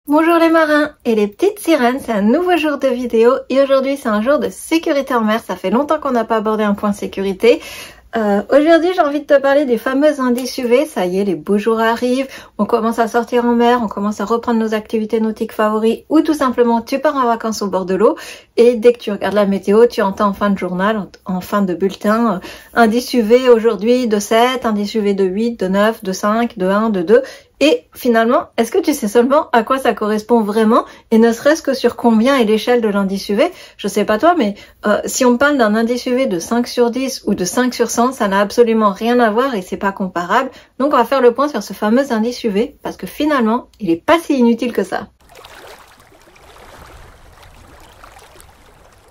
Bonjour les marins et les petites sirènes, c'est un nouveau jour de vidéo et aujourd'hui c'est un jour de sécurité en mer. Ça fait longtemps qu'on n'a pas abordé un point sécurité. Aujourd'hui j'ai envie de te parler des fameux indices UV. Ça y est, les beaux jours arrivent, on commence à sortir en mer, on commence à reprendre nos activités nautiques favoris ou tout simplement tu pars en vacances au bord de l'eau et dès que tu regardes la météo, tu entends en fin de journal, en fin de bulletin, indice UV aujourd'hui de 7, indice UV de 8, de 9, de 5, de 1, de 2... Et finalement, est-ce que tu sais seulement à quoi ça correspond vraiment et ne serait-ce que sur combien est l'échelle de l'indice UV? Je sais pas toi, mais si on parle d'un indice UV de 5 sur 10 ou de 5 sur 100, ça n'a absolument rien à voir et c'est pas comparable. Donc on va faire le point sur ce fameux indice UV parce que finalement, il est pas si inutile que ça.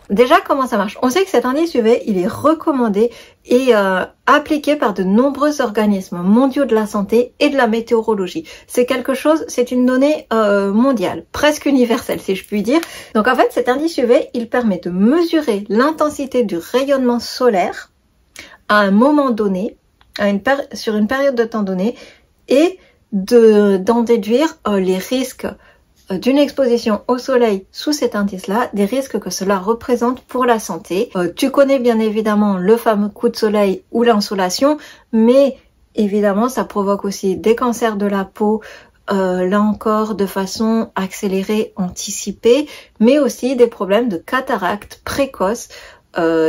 Déjà, comment ça marche? On sait que cet indice UV, il est recommandé et appliqué par de nombreux organismes mondiaux de la santé et de la météorologie. C'est quelque chose, c'est une donnée mondiale, presque universelle si je puis dire. Donc en fait, cet indice UV, il permet de mesurer l'intensité du rayonnement solaire à un moment donné, sur une période de temps donnée, et d'en déduire les risques d'une exposition au soleil sous cet indice-là, des risques que cela représente pour la santé. Tu connais bien évidemment le fameux coup de soleil ou l'insolation, mais évidemment ça provoque aussi des cancers de la peau, là encore de façon accélérée, anticipée, mais aussi des problèmes de cataracte précoce,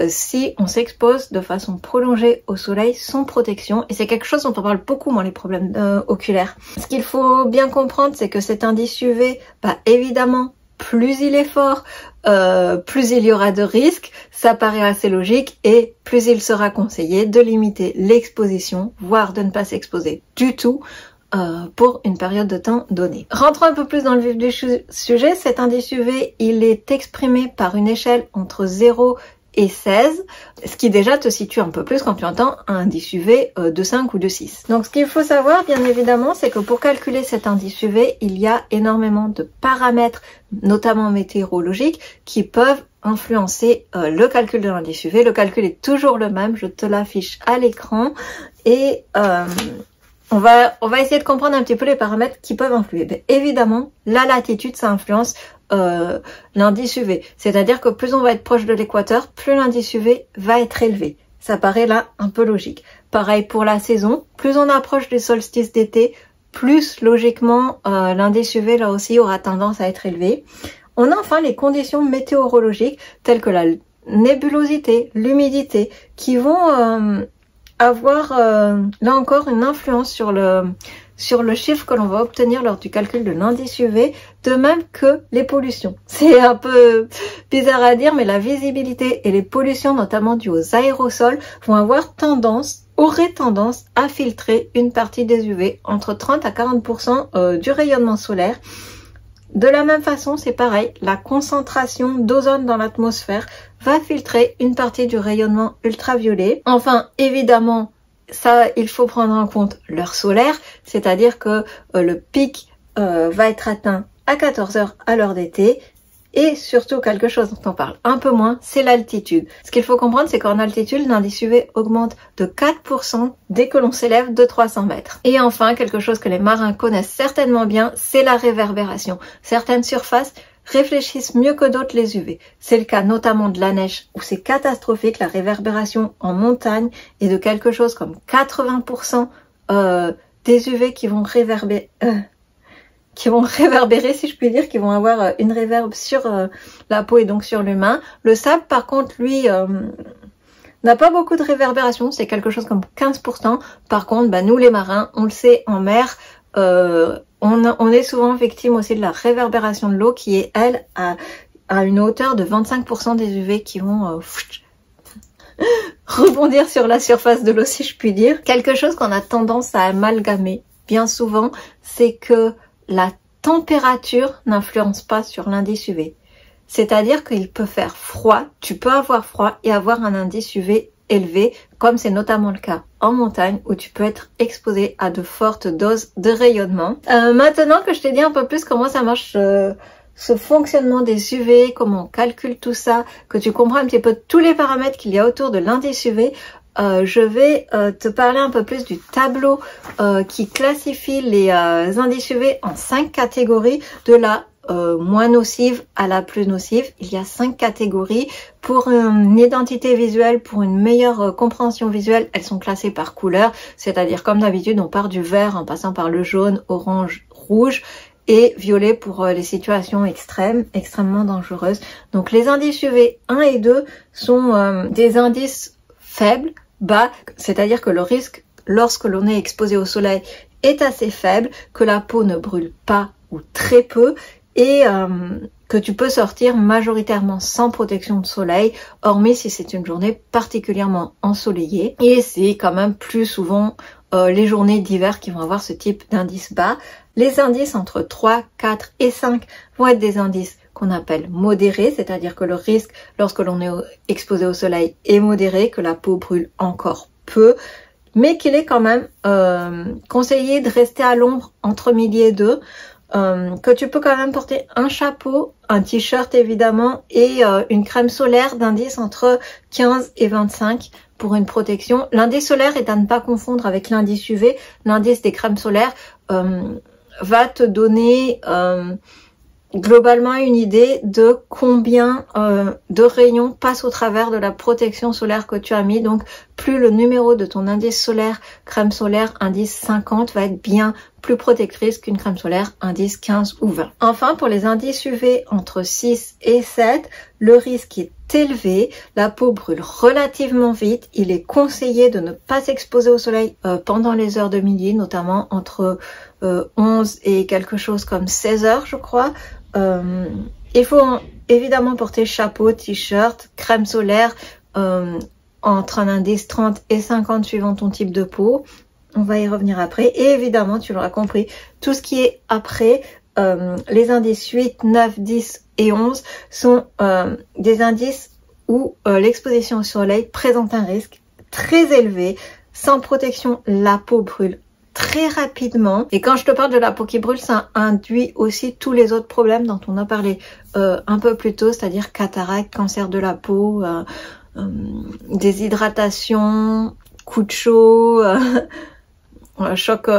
si on s'expose de façon prolongée au soleil sans protection. Et c'est quelque chose dont on parle beaucoup, moi, les problèmes oculaires. Ce qu'il faut bien comprendre, c'est que cet indice UV, évidemment, plus il est fort, plus il y aura de risques, ça paraît assez logique, et plus il sera conseillé de limiter l'exposition, voire de ne pas s'exposer du tout, pour une période de temps donnée. Rentrons un peu plus dans le vif du sujet, cet indice UV, il est exprimé par une échelle entre 0 et 16, ce qui déjà te situe un peu plus quand tu entends un indice UV de 5 ou de 6. Donc ce qu'il faut savoir bien évidemment, c'est que pour calculer cet indice UV, il y a énormément de paramètres, notamment météorologiques, qui peuvent influencer le calcul de l'indice UV. Le calcul est toujours le même, je te l'affiche à l'écran et on va essayer de comprendre un petit peu les paramètres qui peuvent influer. Mais évidemment, la latitude, ça influence l'indice UV. C'est-à-dire que plus on va être proche de l'équateur, plus l'indice UV va être élevé. Ça paraît là un peu logique. Pareil pour la saison, plus on approche des solstices d'été, plus logiquement l'indice UV là aussi aura tendance à être élevé. On a enfin les conditions météorologiques telles que la nébulosité, l'humidité, qui vont avoir là encore une influence sur le chiffre que l'on va obtenir lors du calcul de l'indice UV, de même que les pollutions. C'est un peu bizarre à dire, mais la visibilité et les pollutions, notamment dues aux aérosols, auraient tendance à filtrer une partie des UV, entre 30 à 40% du rayonnement solaire. De la même façon, c'est pareil, la concentration d'ozone dans l'atmosphère va filtrer une partie du rayonnement ultraviolet. Enfin, évidemment, ça, il faut prendre en compte l'heure solaire, c'est-à-dire que le pic va être atteint à 14 h à l'heure d'été. Et surtout, quelque chose dont on parle un peu moins, c'est l'altitude. Ce qu'il faut comprendre, c'est qu'en altitude, l'indice UV augmente de 4% dès que l'on s'élève de 300 mètres. Et enfin, quelque chose que les marins connaissent certainement bien, c'est la réverbération. Certaines surfaces réfléchissent mieux que d'autres les UV. C'est le cas notamment de la neige, où c'est catastrophique. La réverbération en montagne est de quelque chose comme 80% des UV qui vont réverbérer, si je puis dire, qui vont avoir une réverbe sur la peau et donc sur l'humain. Le sable, par contre, lui, n'a pas beaucoup de réverbération, c'est quelque chose comme 15%. Par contre, nous les marins, on le sait, en mer, on est souvent victime aussi de la réverbération de l'eau qui est, elle, à une hauteur de 25% des UV qui vont rebondir sur la surface de l'eau, si je puis dire. Quelque chose qu'on a tendance à amalgamer bien souvent, c'est que la température n'influence pas sur l'indice UV. C'est-à-dire qu'il peut faire froid, tu peux avoir froid et avoir un indice UV élevé, comme c'est notamment le cas en montagne où tu peux être exposé à de fortes doses de rayonnement. Maintenant que je t'ai dit un peu plus comment ça marche ce fonctionnement des UV, comment on calcule tout ça, que tu comprends un petit peu tous les paramètres qu'il y a autour de l'indice UV, je vais te parler un peu plus du tableau qui classifie les indices UV en 5 catégories, de la moins nocive à la plus nocive. Il y a 5 catégories. Pour une identité visuelle, pour une meilleure compréhension visuelle, elles sont classées par couleur, c'est-à-dire comme d'habitude, on part du vert en passant par le jaune, orange, rouge et violet pour les situations extrêmement dangereuses. Donc les indices UV 1 et 2 sont des indices faibles, bas, c'est-à-dire que le risque lorsque l'on est exposé au soleil est assez faible, que la peau ne brûle pas ou très peu, et que tu peux sortir majoritairement sans protection de soleil, hormis si c'est une journée particulièrement ensoleillée. Et c'est quand même plus souvent les journées d'hiver qui vont avoir ce type d'indice bas. Les indices entre 3, 4 et 5 vont être des indices qu'on appelle modérés, c'est-à-dire que le risque lorsque l'on est exposé au soleil est modéré, que la peau brûle encore peu, mais qu'il est quand même conseillé de rester à l'ombre entre midi et 2, que tu peux quand même porter un chapeau, un t-shirt évidemment et une crème solaire d'indice entre 15 et 25 pour une protection. L'indice solaire est à ne pas confondre avec l'indice UV. L'indice des crèmes solaires va te donner globalement une idée de combien de rayons passent au travers de la protection solaire que tu as mis. Donc plus le numéro de ton indice solaire, crème solaire indice 50 va être bien plus protectrice qu'une crème solaire indice 15 ou 20. Enfin, pour les indices UV entre 6 et 7, le risque est élevé, la peau brûle relativement vite, il est conseillé de ne pas s'exposer au soleil pendant les heures de midi, notamment entre 11 et quelque chose comme 16 heures je crois. Il faut évidemment porter chapeau, t-shirt, crème solaire entre un indice 30 et 50 suivant ton type de peau. On va y revenir après. Et évidemment, tu l'auras compris, tout ce qui est après, les indices 8, 9, 10 et 11 sont des indices où l'exposition au soleil présente un risque très élevé. Sans protection, la peau brûle très rapidement. Et quand je te parle de la peau qui brûle, ça induit aussi tous les autres problèmes dont on a parlé un peu plus tôt, c'est-à-dire cataracte, cancer de la peau, déshydratation, coup de chaud, choc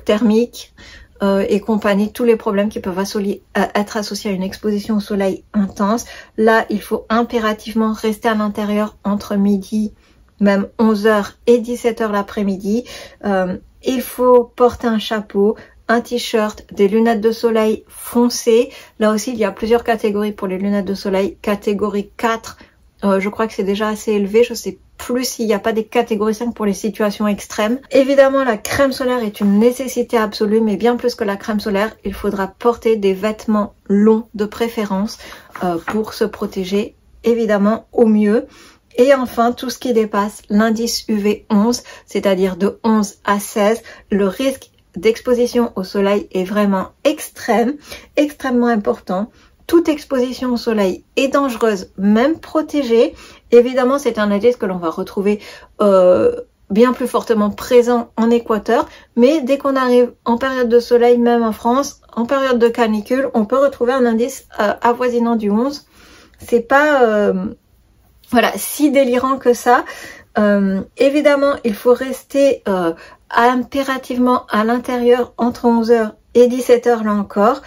thermique et compagnie, tous les problèmes qui peuvent être associés à une exposition au soleil intense. Là, il faut impérativement rester à l'intérieur entre midi, même 11h et 17h l'après-midi. Il faut porter un chapeau, un t-shirt, des lunettes de soleil foncées. Là aussi, il y a plusieurs catégories pour les lunettes de soleil. Catégorie 4, je crois que c'est déjà assez élevé. Je sais plus s'il n'y a pas des catégories 5 pour les situations extrêmes. Évidemment, la crème solaire est une nécessité absolue, mais bien plus que la crème solaire, il faudra porter des vêtements longs de préférence pour se protéger, évidemment, au mieux. Et enfin, tout ce qui dépasse l'indice UV 11, c'est-à-dire de 11 à 16, le risque d'exposition au soleil est vraiment extrêmement important. Toute exposition au soleil est dangereuse, même protégée. Évidemment, c'est un indice que l'on va retrouver bien plus fortement présent en Équateur, mais dès qu'on arrive en période de soleil, même en France, en période de canicule, on peut retrouver un indice avoisinant du 11. C'est pas voilà, si délirant que ça. Évidemment, il faut rester impérativement à l'intérieur entre 11h et 17h là encore.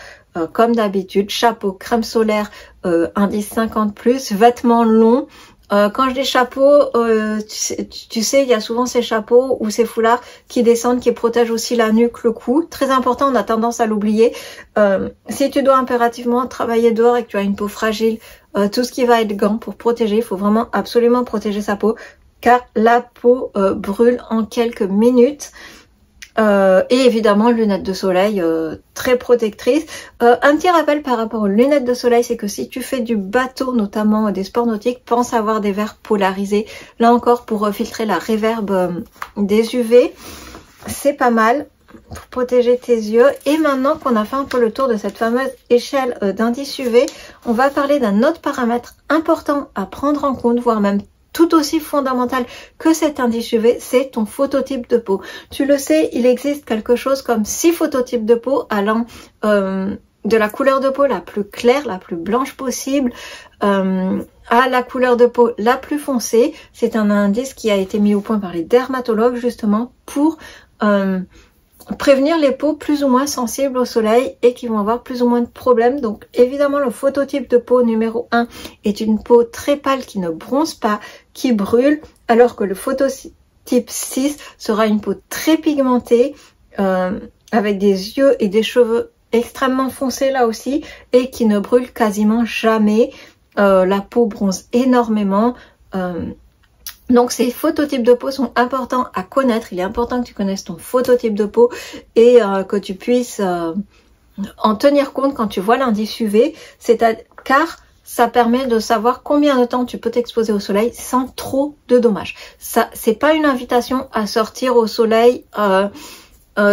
Comme d'habitude, chapeau, crème solaire, indice 50+, vêtements longs. Quand je dis chapeau, tu sais, il y a souvent ces chapeaux ou ces foulards qui descendent, qui protègent aussi la nuque, le cou. Très important, on a tendance à l'oublier. Si tu dois impérativement travailler dehors et que tu as une peau fragile, tout ce qui va être gants pour protéger, il faut vraiment absolument protéger sa peau, car la peau brûle en quelques minutes. Et évidemment, lunettes de soleil très protectrices. Un petit rappel par rapport aux lunettes de soleil, c'est que si tu fais du bateau, notamment des sports nautiques, pense à avoir des verres polarisés. Là encore, pour filtrer la réverb des UV, c'est pas mal pour protéger tes yeux. Et maintenant qu'on a fait un peu le tour de cette fameuse échelle d'indice UV, on va parler d'un autre paramètre important à prendre en compte, voire même tout aussi fondamental que cet indice UV, c'est ton phototype de peau. Tu le sais, il existe quelque chose comme 6 phototypes de peau allant de la couleur de peau la plus claire, la plus blanche possible, à la couleur de peau la plus foncée. C'est un indice qui a été mis au point par les dermatologues justement pour prévenir les peaux plus ou moins sensibles au soleil et qui vont avoir plus ou moins de problèmes. Donc évidemment le phototype de peau numéro 1 est une peau très pâle qui ne bronze pas, qui brûle, alors que le phototype 6 sera une peau très pigmentée, avec des yeux et des cheveux extrêmement foncés là aussi, et qui ne brûle quasiment jamais. La peau bronze énormément. Donc ces phototypes de peau sont importants à connaître. Il est important que tu connaisses ton phototype de peau et que tu puisses en tenir compte quand tu vois l'indice UV, car ça permet de savoir combien de temps tu peux t'exposer au soleil sans trop de dommages. Ça, c'est pas une invitation à sortir au soleil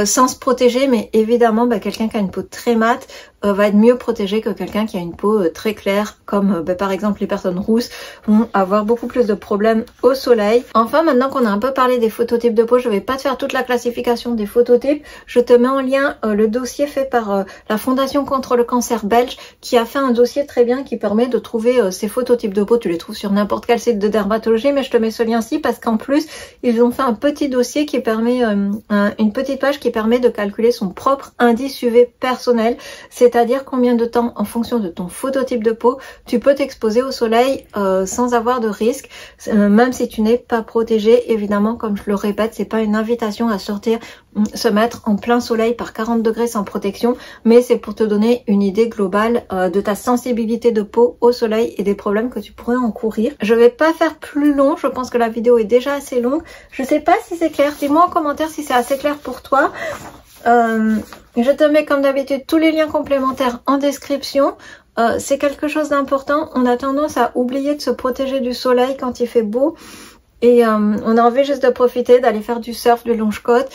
sans se protéger, mais évidemment quelqu'un qui a une peau très mate va être mieux protégé que quelqu'un qui a une peau très claire, comme par exemple les personnes rousses vont avoir beaucoup plus de problèmes au soleil. Enfin, maintenant qu'on a un peu parlé des phototypes de peau, je vais pas te faire toute la classification des phototypes, je te mets en lien le dossier fait par la Fondation contre le cancer belge, qui a fait un dossier très bien qui permet de trouver ces phototypes de peau. Tu les trouves sur n'importe quel site de dermatologie, mais je te mets ce lien-ci parce qu'en plus ils ont fait un petit dossier qui permet une petite page qui permet de calculer son propre indice UV personnel, c'est-à-dire combien de temps, en fonction de ton phototype de peau, tu peux t'exposer au soleil sans avoir de risque, même si tu n'es pas protégé. Évidemment, comme je le répète, c'est pas une invitation à sortir, se mettre en plein soleil par 40 degrés sans protection, mais c'est pour te donner une idée globale de ta sensibilité de peau au soleil et des problèmes que tu pourrais encourir. Je vais pas faire plus long, je pense que la vidéo est déjà assez longue. Je sais pas si c'est clair, dis-moi en commentaire si c'est assez clair pour toi. Je te mets comme d'habitude tous les liens complémentaires en description. C'est quelque chose d'important. On a tendance à oublier de se protéger du soleil quand il fait beau. Et on a envie juste de profiter, d'aller faire du surf, du longe-côte.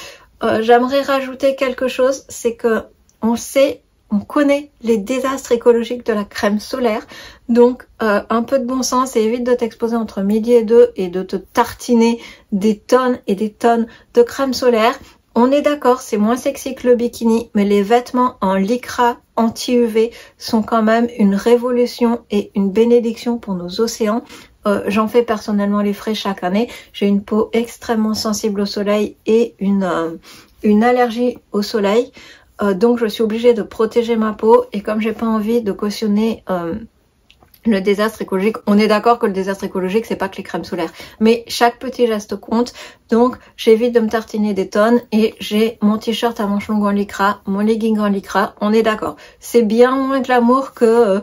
J'aimerais rajouter quelque chose, c'est que on connaît les désastres écologiques de la crème solaire. Donc un peu de bon sens et évite de t'exposer entre midi et 2 et de te tartiner des tonnes et des tonnes de crème solaire. On est d'accord, c'est moins sexy que le bikini, mais les vêtements en lycra anti-UV sont quand même une révolution et une bénédiction pour nos océans. J'en fais personnellement les frais chaque année. J'ai une peau extrêmement sensible au soleil et une allergie au soleil. Donc je suis obligée de protéger ma peau, et comme j'ai pas envie de cautionner le désastre écologique, on est d'accord que le désastre écologique c'est pas que les crèmes solaires, mais chaque petit geste compte. Donc j'évite de me tartiner des tonnes, et j'ai mon t-shirt à manches longues en lycra, mon legging en lycra, on est d'accord. C'est bien moins glamour que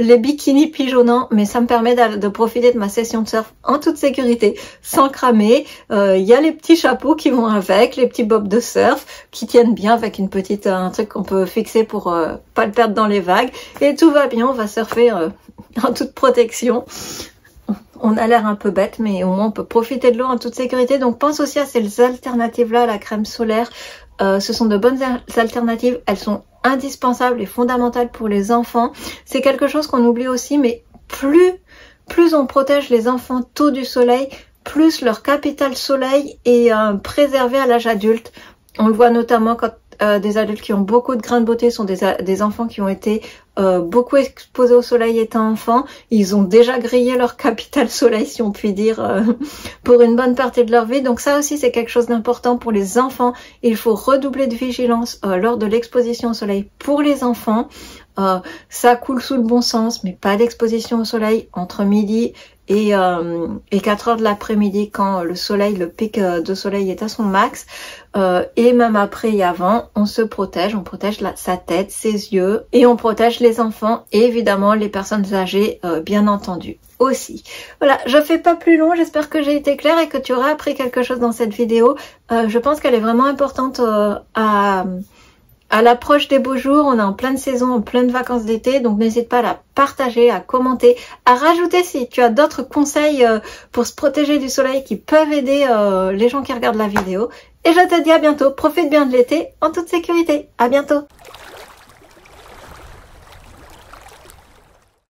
les bikinis pigeonnants, mais ça me permet de profiter de ma session de surf en toute sécurité, sans cramer. Il y a les petits chapeaux qui vont avec, les petits bobs de surf qui tiennent bien avec un truc qu'on peut fixer pour pas le perdre dans les vagues, et tout va bien, on va surfer en toute protection. On a l'air un peu bête, mais au moins on peut profiter de l'eau en toute sécurité. Donc pense aussi à ces alternatives-là à la crème solaire. Ce sont de bonnes alternatives, elles sont indispensables et fondamentales pour les enfants. C'est quelque chose qu'on oublie aussi, mais plus on protège les enfants tôt du soleil, plus leur capital soleil est préservé à l'âge adulte. On le voit notamment quand des adultes qui ont beaucoup de grains de beauté sont des enfants qui ont été beaucoup exposés au soleil étant enfants. Ils ont déjà grillé leur capital soleil, si on peut dire, pour une bonne partie de leur vie. Donc ça aussi c'est quelque chose d'important pour les enfants. Il faut redoubler de vigilance lors de l'exposition au soleil pour les enfants. Ça coule sous le bon sens, mais pas d'exposition au soleil entre midi et 4 heures de l'après-midi quand le soleil, le pic de soleil est à son max. Et même après et avant, on se protège, on protège sa tête, ses yeux, et on protège les enfants et évidemment les personnes âgées, bien entendu aussi. Voilà, je fais pas plus long, j'espère que j'ai été claire et que tu auras appris quelque chose dans cette vidéo. Je pense qu'elle est vraiment importante à l'approche des beaux jours. On est en pleine saison, en pleine vacances d'été, donc n'hésite pas à la partager, à commenter, à rajouter si tu as d'autres conseils pour se protéger du soleil qui peuvent aider les gens qui regardent la vidéo. Et je te dis à bientôt, profite bien de l'été en toute sécurité. À bientôt.